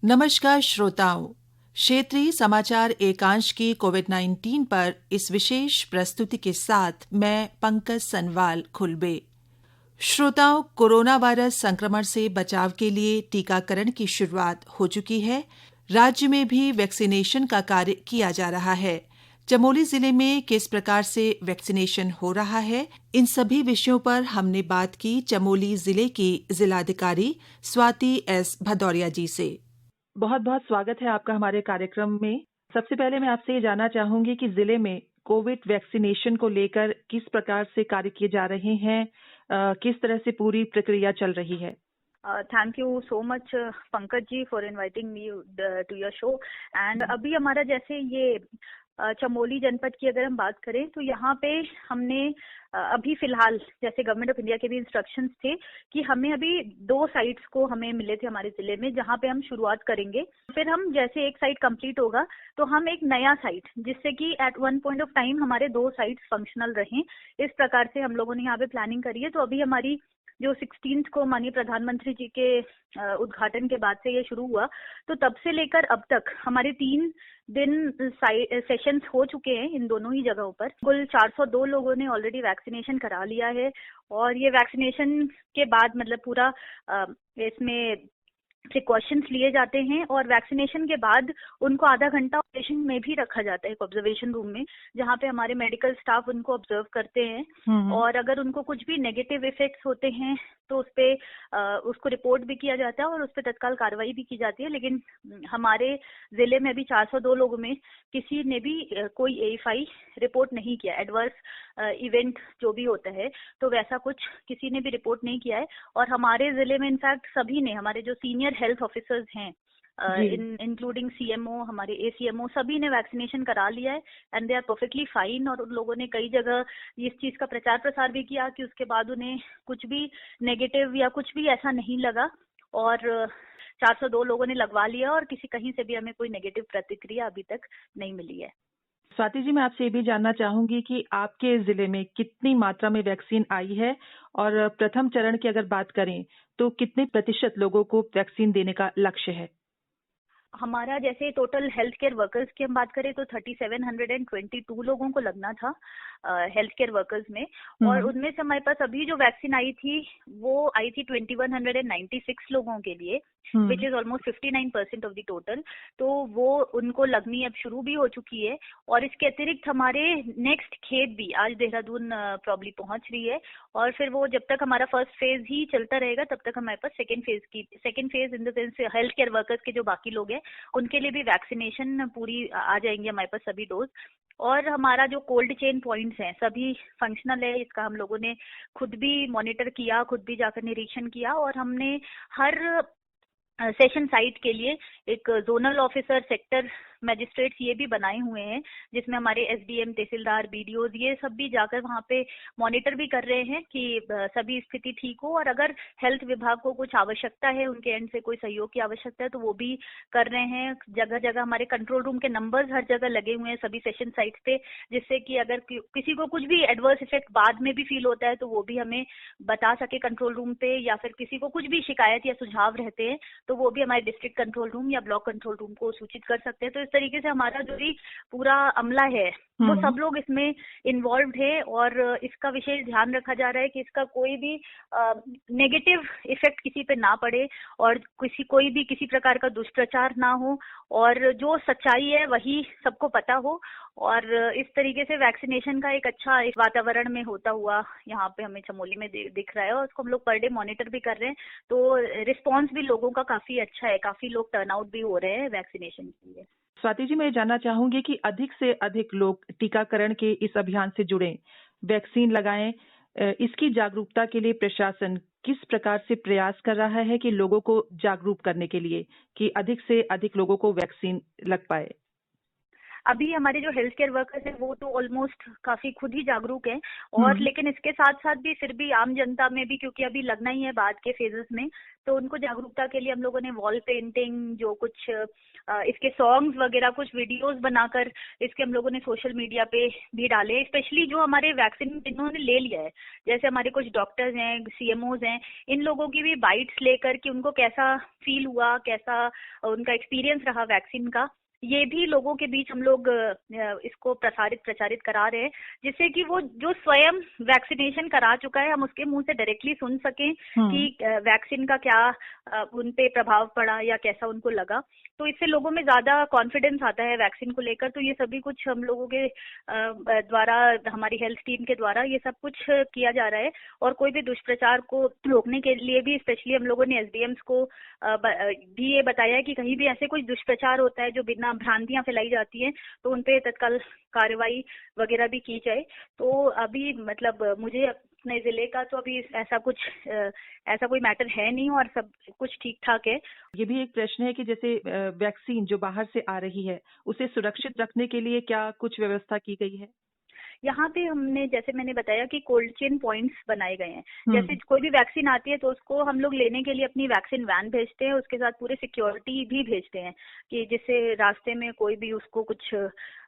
नमस्कार श्रोताओं, क्षेत्रीय समाचार एकांश की कोविड-19 पर इस विशेष प्रस्तुति के साथ मैं पंकज सनवाल खुलबे। श्रोताओं, कोरोना वायरस संक्रमण से बचाव के लिए टीकाकरण की शुरुआत हो चुकी है। राज्य में भी वैक्सीनेशन का कार्य किया जा रहा है। चमोली जिले में किस प्रकार से वैक्सीनेशन हो रहा है, इन सभी विषयों पर हमने बात की चमोली जिले की जिलाधिकारी स्वाति एस भदौरिया जी से। बहुत बहुत स्वागत है आपका हमारे कार्यक्रम में। सबसे पहले मैं आपसे ये जानना चाहूंगी कि जिले में कोविड वैक्सीनेशन को लेकर किस प्रकार से कार्य किए जा रहे हैं, किस तरह से पूरी प्रक्रिया चल रही है। Thank you so much Pankaj ji for inviting me to your show. And अभी हमारा जैसे ये चमोली जनपद की अगर हम बात करें तो यहाँ पे हमने अभी फिलहाल जैसे गवर्नमेंट ऑफ इंडिया के भी इंस्ट्रक्शंस थे कि हमें अभी 2 साइट्स को हमें मिले थे हमारे जिले में जहाँ पे हम शुरुआत करेंगे। फिर हम जैसे एक साइट कंप्लीट होगा तो हम एक नया साइट, जिससे कि at one point of time हमारे 2 साइट्स फंक्शनल रहें, इस प्रकार से हम लोगों ने यहाँ पे प्लानिंग करी है। तो अभी हमारी जो 16 को माननीय प्रधानमंत्री जी के उद्घाटन के बाद से ये शुरू हुआ, तो तब से लेकर अब तक हमारे 3 दिन सेशंस हो चुके हैं इन दोनों ही जगहों पर। कुल 402 लोगों ने ऑलरेडी वैक्सीनेशन करा लिया है। और ये वैक्सीनेशन के बाद मतलब पूरा इसमें प्रिकॉशंस लिए जाते हैं और वैक्सीनेशन के बाद उनको आधा घंटा ऑपरेशन में भी रखा जाता है, एक ऑब्जर्वेशन रूम में, जहाँ पे हमारे मेडिकल स्टाफ उनको ऑब्जर्व करते हैं। और अगर उनको कुछ भी नेगेटिव इफेक्ट्स होते हैं तो उस पे उसको रिपोर्ट भी किया जाता है और उस पर तत्काल कार्रवाई भी की जाती है। लेकिन हमारे जिले में अभी 402 लोगों में किसी ने भी कोई AFI रिपोर्ट नहीं किया, एडवर्स इवेंट जो भी होता है तो वैसा कुछ किसी ने भी रिपोर्ट नहीं किया है। और हमारे जिले में इनफैक्ट सभी ने, हमारे जो सीनियर हेल्थ ऑफिसर्स हैं इंक्लूडिंग CMO, हमारे ACMO, सभी ने वैक्सीनेशन करा लिया है and they are perfectly fine. और उन लोगों ने कई जगह इस चीज का प्रचार प्रसार भी किया कि उसके बाद उन्हें कुछ भी नेगेटिव या कुछ भी ऐसा नहीं लगा। और 402 लोगों ने लगवा लिया और किसी कहीं से भी हमें कोई नेगेटिव प्रतिक्रिया अभी तक नहीं मिली है। स्वाति जी, मैं आपसे ये भी जानना चाहूंगी कि आपके जिले में कितनी मात्रा में वैक्सीन आई है और प्रथम चरण की अगर बात करें तो कितने प्रतिशत लोगों को वैक्सीन देने का लक्ष्य है। हमारा जैसे टोटल हेल्थ केयर वर्कर्स की हम बात करें तो 3722 लोगों को लगना था हेल्थ केयर वर्कर्स में। और उनमें से हमारे पास अभी जो वैक्सीन आई थी वो आई थी 2196 लोगों के लिए, which is almost 59% of the total. तो वो उनको लगनी अब शुरू भी हो चुकी है। और इसके अतिरिक्त हमारे नेक्स्ट खेत भी आज देहरादून प्रॉब्ली पहुंच रही है। और फिर वो जब तक हमारा फर्स्ट फेज ही चलता रहेगा तब तक हमारे पास second phase in the sense health care workers के जो बाकी लोग हैं उनके लिए भी वैक्सीनेशन पूरी आ जाएंगे हमारे पास सभी डोज। और हमारा जो कोल्ड चेन पॉइंट्स हैं सभी फंक्शनल है, इसका हम लोगों ने खुद भी मॉनिटर किया, खुद भी जाकर निरीक्षण किया। और हमने हर सेशन साइट के लिए एक जोनल ऑफिसर, सेक्टर मैजिस्ट्रेट्स ये भी बनाए हुए हैं, जिसमें हमारे SDM, तहसीलदार, BDOs ये सब भी जाकर वहाँ पे मॉनिटर भी कर रहे हैं कि सभी स्थिति ठीक हो। और अगर हेल्थ विभाग को कुछ आवश्यकता है, उनके एंड से कोई सहयोग की आवश्यकता है तो वो भी कर रहे हैं। जगह जगह हमारे कंट्रोल रूम के नंबर्स हर जगह लगे हुए हैं सभी सेशन साइट्स पे, जिससे कि अगर किसी को कुछ भी एडवर्स इफेक्ट बाद में भी फील होता है तो वो भी हमें बता सके कंट्रोल रूम पे, या फिर किसी को कुछ भी शिकायत या सुझाव रहते हैं तो वो भी हमारे डिस्ट्रिक्ट कंट्रोल रूम या ब्लॉक कंट्रोल रूम को सूचित कर सकते हैं। तो इस तरीके से हमारा जो भी पूरा अमला है वो सब लोग इसमें इन्वॉल्व है। और इसका विशेष ध्यान रखा जा रहा है कि इसका कोई भी नेगेटिव इफेक्ट किसी पे ना पड़े और कोई भी किसी प्रकार का दुष्प्रचार ना हो और जो सच्चाई है वही सबको पता हो। और इस तरीके से वैक्सीनेशन का एक अच्छा एक वातावरण में होता हुआ यहाँ पे हमें चमोली में दिख रहा है। और उसको हम लोग पर डे मॉनिटर भी कर रहे हैं, तो रिस्पॉन्स भी लोगों का काफी अच्छा है, काफी लोग टर्नआउट भी हो रहे हैं वैक्सीनेशन के लिए। स्वाति जी, मैं जानना चाहूंगी कि अधिक से अधिक लोग टीकाकरण के इस अभियान से जुड़ें, वैक्सीन लगाएं। इसकी जागरूकता के लिए प्रशासन किस प्रकार से प्रयास कर रहा है कि लोगों को जागरूक करने के लिए कि अधिक से अधिक लोगों को वैक्सीन लग पाए। अभी हमारे जो हेल्थ केयर वर्कर्स हैं वो तो ऑलमोस्ट काफी खुद ही जागरूक हैं, और लेकिन इसके साथ साथ भी फिर भी आम जनता में भी, क्योंकि अभी लगना ही है बाद के फेजेस में, तो उनको जागरूकता के लिए हम लोगों ने वॉल पेंटिंग, जो कुछ इसके सॉन्ग्स वगैरह, कुछ वीडियोस बनाकर इसके हम लोगों ने सोशल मीडिया पे भी डाले। स्पेशली जो हमारे वैक्सीन जिन्होंने ले लिया है, जैसे हमारे कुछ डॉक्टर्स हैं, सीएमओज हैं, इन लोगों की भी बाइट्स लेकर कि उनको कैसा फील हुआ, कैसा उनका एक्सपीरियंस रहा वैक्सीन का, ये भी लोगों के बीच हम लोग इसको प्रचारित करा रहे हैं, जिससे कि वो जो स्वयं वैक्सीनेशन करा चुका है, हम उसके मुंह से डायरेक्टली सुन सकें कि वैक्सीन का क्या उन पे प्रभाव पड़ा या कैसा उनको लगा। तो इससे लोगों में ज्यादा कॉन्फिडेंस आता है वैक्सीन को लेकर। तो ये सभी कुछ हम लोगों के द्वारा, हमारी हेल्थ टीम के द्वारा ये सब कुछ किया जा रहा है। और कोई भी दुष्प्रचार को रोकने के लिए भी स्पेशली हम लोगों ने एसडीएम्स को भी ये बताया है कि कहीं भी ऐसे कुछ दुष्प्रचार होता है जो बिना भ्रांतियां फैलाई जाती हैं, तो उनपे तत्काल कार्रवाई वगैरह भी की जाए। तो अभी मतलब मुझे अपने जिले का तो अभी ऐसा कोई मैटर है नहीं, और सब कुछ ठीक ठाक है। ये भी एक प्रश्न है कि जैसे वैक्सीन जो बाहर से आ रही है, उसे सुरक्षित रखने के लिए क्या कुछ व्यवस्था की गई है? यहाँ पे हमने, जैसे मैंने बताया कि कोल्ड चेन पॉइंट्स बनाए गए हैं। जैसे कोई भी वैक्सीन आती है तो उसको हम लोग लेने के लिए अपनी वैक्सीन वैन भेजते हैं, उसके साथ पूरे सिक्योरिटी भी भेजते हैं कि जिससे रास्ते में कोई भी उसको कुछ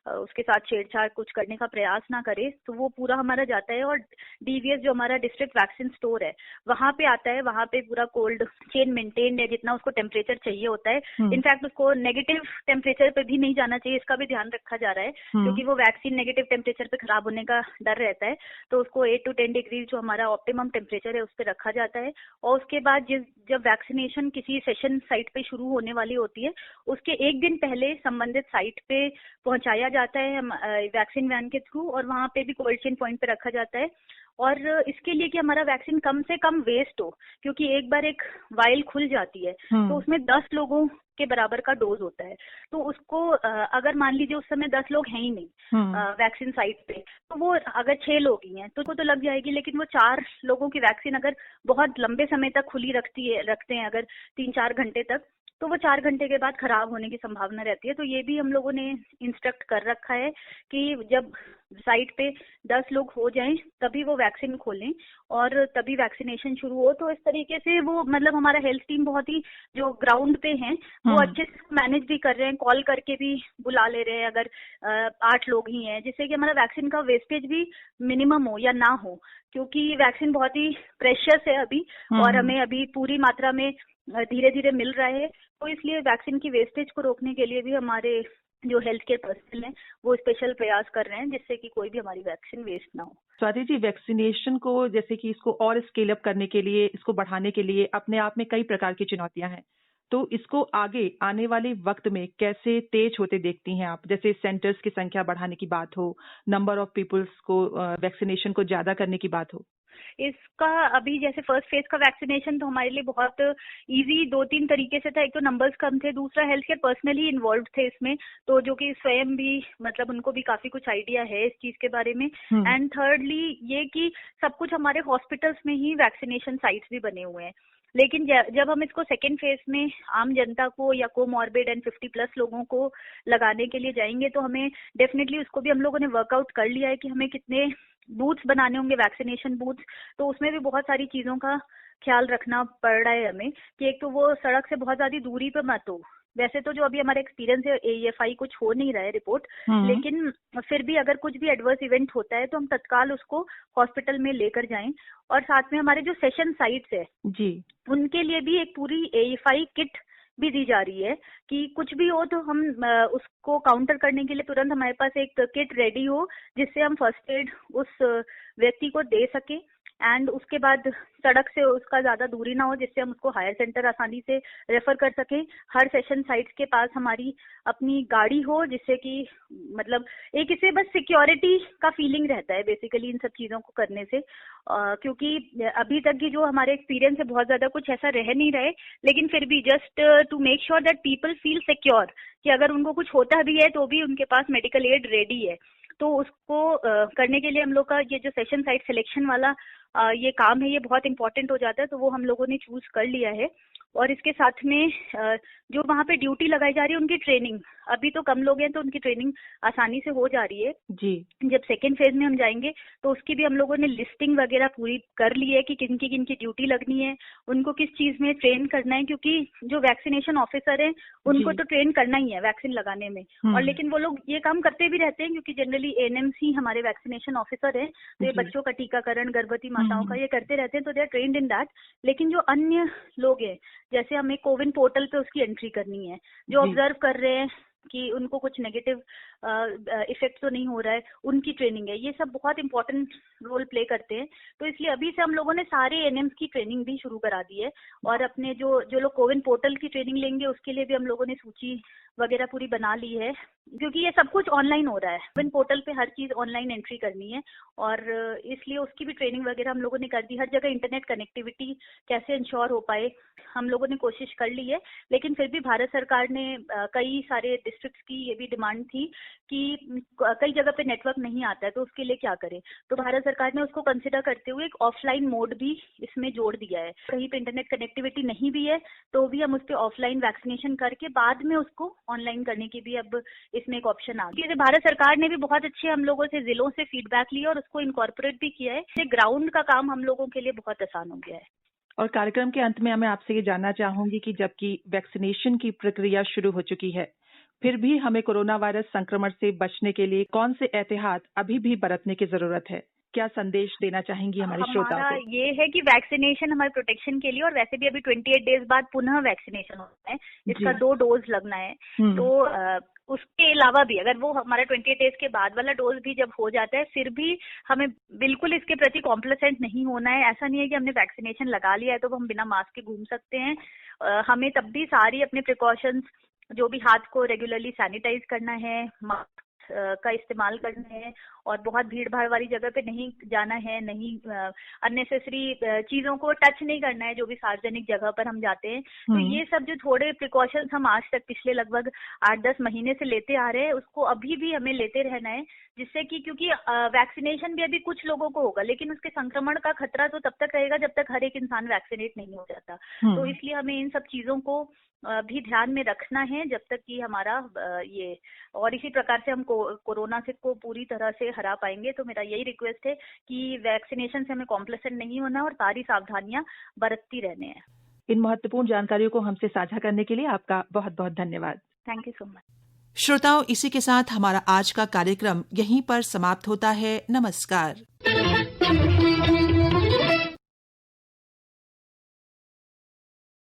उसके साथ छेड़छाड़ कुछ करने का प्रयास ना करे। तो वो पूरा हमारा जाता है, और डीवीएस जो हमारा डिस्ट्रिक्ट वैक्सीन स्टोर है वहाँ पे आता है, वहाँ पे पूरा कोल्ड चेन मेंटेन्ड है, जितना उसको टेम्परेचर चाहिए होता है। इनफैक्ट उसको नेगेटिव टेम्परेचर पे भी नहीं जाना चाहिए, इसका भी ध्यान रखा जा रहा है, क्योंकि वो वैक्सीन नेगेटिव टेम्परेचर पे खराब होने का डर रहता है। तो उसको 8 to 10 डिग्री जो हमारा ऑप्टिमम टेम्परेचर है उस पर रखा जाता है। और उसके बाद जब वैक्सीनेशन किसी सेशन साइट पे शुरू होने वाली होती है, उसके एक दिन पहले संबंधित साइट पे पहुंचाया जाता है वैक्सीन वैन के थ्रू, और वहाँ पे भी कोल्ड चेन पॉइंट पे रखा जाता है। और इसके लिए कि हमारा वैक्सीन कम से कम वेस्ट हो, क्योंकि एक बार एक वाइल खुल जाती है तो उसमें 10 लोगों के बराबर का डोज होता है। तो उसको अगर मान लीजिए उस समय 10 लोग हैं ही नहीं वैक्सीन साइट पे, तो वो अगर 6 लोग ही हैं तो उसको तो लग जाएगी, लेकिन वो 4 लोगों की वैक्सीन अगर बहुत लंबे समय तक खुली रखते हैं अगर 3-4 घंटे तक, तो वो 4 घंटे के बाद खराब होने की संभावना रहती है। तो ये भी हम लोगों ने इंस्ट्रक्ट कर रखा है कि जब साइट पे 10 लोग हो जाएं तभी वो वैक्सीन खोलें और तभी वैक्सीनेशन शुरू हो। तो इस तरीके से वो मतलब हमारा हेल्थ टीम बहुत ही जो ग्राउंड पे हैं वो अच्छे से मैनेज भी कर रहे हैं, कॉल करके भी बुला ले रहे हैं अगर 8 लोग ही हैं, जिससे कि हमारा वैक्सीन का वेस्टेज भी मिनिमम हो या ना हो, क्योंकि वैक्सीन बहुत ही प्रेशियस है अभी और हमें अभी पूरी मात्रा में धीरे धीरे मिल रहा है। तो इसलिए वैक्सीन की वेस्टेज को रोकने के लिए भी हमारे जो हेल्थ केयर पर्सनल हैं वो स्पेशल प्रयास कर रहे हैं, जिससे कि कोई भी हमारी वैक्सीन वेस्ट ना हो। स्वाति जी, वैक्सीनेशन को जैसे कि इसको और स्केल अप करने के लिए, इसको बढ़ाने के लिए अपने आप में कई प्रकार की चुनौतियां हैं, तो इसको आगे आने वाले वक्त में कैसे तेज होते देखती हैं आप? जैसे सेंटर्स की संख्या बढ़ाने की बात हो, नंबर ऑफ पीपल्स को वैक्सीनेशन को ज्यादा करने की बात हो। इसका अभी जैसे फर्स्ट फेज का वैक्सीनेशन तो हमारे लिए बहुत इजी 2-3 तरीके से था। एक तो नंबर्स कम थे, दूसरा हेल्थ केयर पर्सनल ही इन्वॉल्व थे इसमें, तो जो कि स्वयं भी मतलब उनको भी काफी कुछ आइडिया है इस चीज के बारे में। एंड थर्डली ये कि सब कुछ हमारे हॉस्पिटल्स में ही वैक्सीनेशन साइट्स भी बने हुए हैं। लेकिन जब हम इसको सेकेंड फेज में आम जनता को या कोमॉर्बिड एंड 50+ लोगों को लगाने के लिए जाएंगे, तो हमें डेफिनेटली उसको भी हम लोगों ने वर्कआउट कर लिया है कि हमें कितने बूथ्स बनाने होंगे, वैक्सीनेशन बूथ्स। तो उसमें भी बहुत सारी चीजों का ख्याल रखना पड़ रहा है हमें कि एक तो वो सड़क से बहुत ज्यादा दूरी पे मत हो। वैसे तो जो अभी हमारा एक्सपीरियंस है AEFI कुछ हो नहीं रहा है रिपोर्ट, लेकिन फिर भी अगर कुछ भी एडवर्स इवेंट होता है तो हम तत्काल उसको हॉस्पिटल में लेकर जाएं। और साथ में हमारे जो सेशन साइट्स है जी, उनके लिए भी एक पूरी AEFI किट भी दी जा रही है कि कुछ भी हो तो हम उसको काउंटर करने के लिए तुरंत हमारे पास एक किट रेडी हो, जिससे हम फर्स्ट एड उस व्यक्ति को दे सके। एंड उसके बाद सड़क से उसका ज्यादा दूरी ना हो, जिससे हम उसको हायर सेंटर आसानी से रेफर कर सकें। हर सेशन साइट्स के पास हमारी अपनी गाड़ी हो, जिससे कि मतलब एक इससे बस सिक्योरिटी का फीलिंग रहता है बेसिकली इन सब चीजों को करने से। क्योंकि अभी तक की जो हमारे एक्सपीरियंस है बहुत ज्यादा कुछ ऐसा रह नहीं रहे, लेकिन फिर भी just to make sure that people feel secure कि अगर उनको कुछ होता भी है तो भी उनके पास मेडिकल एड रेडी है। तो उसको करने के लिए हम लोग का ये जो सेशन साइट सिलेक्शन वाला ये काम है, ये बहुत इंपॉर्टेंट हो जाता है। तो वो हम लोगों ने चूज कर लिया है और इसके साथ में जो वहाँ पे ड्यूटी लगाई जा रही है उनकी ट्रेनिंग, अभी तो कम लोग हैं तो उनकी ट्रेनिंग आसानी से हो जा रही है जी। जब सेकेंड फेज में हम जाएंगे तो उसकी भी हम लोगों ने लिस्टिंग वगैरह पूरी कर ली है कि किन की ड्यूटी लगनी है, उनको किस चीज में ट्रेन करना है, क्योंकि जो वैक्सीनेशन ऑफिसर है उनको तो ट्रेन करना ही है वैक्सीन लगाने में। और लेकिन वो लोग ये काम करते भी रहते हैं क्योंकि जनरली एएनएम्स ही हमारे वैक्सीनेशन ऑफिसर है, तो ये बच्चों का टीकाकरण, गर्भवती माताओं का ये करते रहते हैं, तो they are trained in that. लेकिन जो अन्य लोग हैं, जैसे हमें कोविन पोर्टल पे उसकी एंट्री करनी है, जो ऑब्जर्व कर रहे हैं कि उनको कुछ नेगेटिव इफेक्ट तो नहीं हो रहा है, उनकी ट्रेनिंग है, ये सब बहुत इंपॉर्टेंट रोल प्ले करते हैं। तो इसलिए अभी से हम लोगों ने सारे एएनएम्स की ट्रेनिंग भी शुरू करा दी है, और अपने जो लोग कोविन पोर्टल की ट्रेनिंग लेंगे उसके लिए भी हम लोगों ने सूची वगैरह पूरी बना ली है, क्योंकि ये सब कुछ ऑनलाइन हो रहा है, कोविन पोर्टल पे हर चीज ऑनलाइन एंट्री करनी है, और इसलिए उसकी भी ट्रेनिंग वगैरह हम लोगों ने कर दी। हर जगह इंटरनेट कनेक्टिविटी कैसे इंश्योर हो पाए हम लोगों ने कोशिश कर ली है। लेकिन फिर भी भारत सरकार ने कई सारे डिस्ट्रिक्ट्स की ये भी डिमांड थी कि कई जगह पे नेटवर्क नहीं आता है, तो उसके लिए क्या करें, तो भारत सरकार ने उसको कंसिडर करते हुए एक ऑफलाइन मोड भी इसमें जोड़ दिया है। कहीं पे इंटरनेट कनेक्टिविटी नहीं भी है तो भी हम उस पर ऑफलाइन वैक्सीनेशन करके बाद में उसको ऑनलाइन करने की भी अब इसमें एक ऑप्शन आ गया। भारत सरकार ने भी बहुत अच्छे हम लोगों से जिलों से फीडबैक लिया और उसको इनकॉर्पोरेट भी किया है। ग्राउंड का काम हम लोगों के लिए बहुत आसान हो गया है। और कार्यक्रम के अंत में मैं आपसे ये जानना चाहूंगी कि जबकि वैक्सीनेशन की प्रक्रिया शुरू हो चुकी है, फिर भी हमें कोरोना वायरस संक्रमण से बचने के लिए कौन से एहतियात अभी भी बरतने की जरूरत है? क्या संदेश देना चाहेंगी हमारे श्रोताओं को? हमारा ये है कि वैक्सीनेशन हमारे प्रोटेक्शन के लिए, और वैसे भी अभी 28 डेज बाद पुनः वैक्सीनेशन होना है, इसका 2 डोज लगना है। तो उसके अलावा भी अगर वो हमारा 28 डेज के बाद वाला डोज भी जब हो जाता है, फिर भी हमें बिल्कुल इसके प्रति कॉम्प्लेसेंट नहीं होना है। ऐसा नहीं है कि हमने वैक्सीनेशन लगा लिया है तो हम बिना मास्क के घूम सकते हैं। हमें तब भी सारी अपने प्रिकॉशंस, जो भी हाथ को रेगुलरली सैनिटाइज करना है, मास्क का इस्तेमाल करना है, और बहुत भीड़ भाड़ वाली जगह पे नहीं जाना है, नहीं अननेसेसरी चीजों को टच नहीं करना है जो भी सार्वजनिक जगह पर हम जाते हैं। तो ये सब जो थोड़े प्रिकॉशंस हम आज तक पिछले लगभग 8-10 महीने से लेते आ रहे हैं, उसको अभी भी हमें लेते रहना है, जिससे कि क्योंकि वैक्सीनेशन भी अभी कुछ लोगों को होगा, लेकिन उसके संक्रमण का खतरा तो तब तक रहेगा जब तक हर एक इंसान वैक्सीनेट नहीं हो जाता। तो इसलिए हमें इन सब चीजों को भी ध्यान में रखना है जब तक कि हमारा ये, और इसी प्रकार से हम कोरोना से को पूरी तरह से हरा पाएंगे। तो मेरा यही रिक्वेस्ट है कि वैक्सीनेशन से हमें कॉम्प्लेसेंट नहीं होना और सारी सावधानियां बरतती रहने हैं। इन महत्वपूर्ण जानकारियों को हमसे साझा करने के लिए आपका बहुत बहुत धन्यवाद। Thank you so much. श्रोताओं, इसी के साथ हमारा आज का कार्यक्रम यहीं पर समाप्त होता है। नमस्कार।